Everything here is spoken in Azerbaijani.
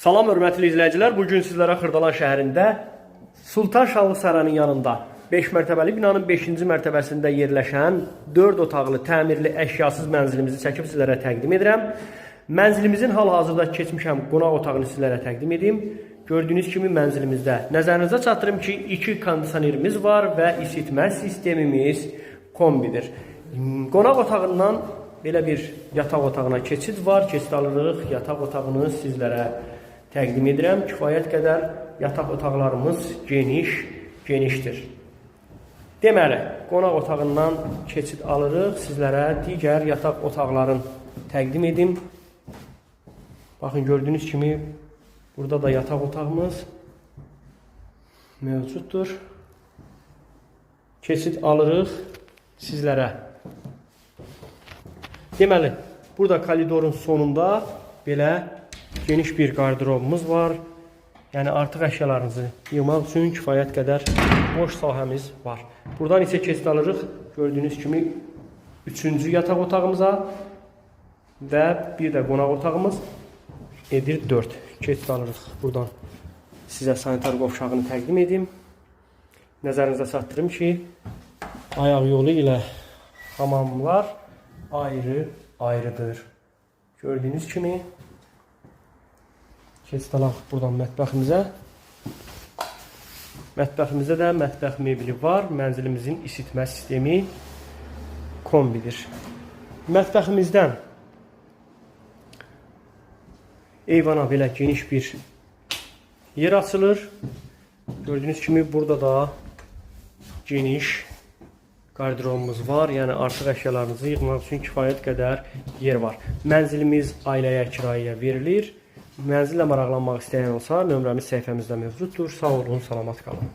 Salam hörmətli izləyicilər, bugün sizlərə Xırdalan şəhərində Sultan Şahlı Sarayının yanında 5 mərtəbəli binanın 5-ci mərtəbəsində yerləşən 4 otaqlı təmirli əşyasız mənzilimizi çəkib sizlərə təqdim edirəm. Mənzilimizin hal-hazırda keçmişəm qonaq otağını sizlərə təqdim edim. Gördüyünüz kimi mənzilimizdə nəzərinizə çatdırım ki, 2 kondisionerimiz var və isitmə sistemimiz kombidir. Qonaq otağından belə bir yataq otağına keçid var. Keçid alırıq, yataq otağını sizlərə təqdim edirəm. Kifayət qədər yataq otaqlarımız genişdir. Deməli, qonaq otağından keçid alırıq. Sizlərə digər yataq otaqlarını təqdim edim. Baxın, gördüyünüz kimi burada da yataq otağımız mövcuddur. Keçid alırıq sizlərə. Deməli, burada koridorun sonunda belə geniş bir qardırobumuz var. Yəni artıq əşyalarınızı yığmaq üçün kifayət qədər boş sahəmiz var. Buradan isə keçid alırıq. Gördüyünüz kimi 3-cü yataq otağımıza və bir də qonaq otağımız edir 4. Keçid alırıq. Buradan sizə sanitar qovşağını təqdim edim. Nəzərinizə çatdırım ki, ayaq yolu ilə hamamlar ayrıdır. Gördüyünüz kimi keçid alaq buradan mətbəximizə. Mətbəximizdə də mətbəx mebeli var. Mənzilimizin isitmə sistemi kombidir. Mətbəximizdən eyvana belə geniş bir yer açılır. Gördüyünüz kimi burada da geniş qardırobumuz var. Yəni artıq əşyalarınızı yığmaq üçün kifayət qədər yer var. Mənzilimiz ailəyə kirayəyə verilir. Mənzillə maraqlanmaq istəyən olsa, nömrəmiz səhifəmizdə mövcuddur. Sağ olun, salamat qalın.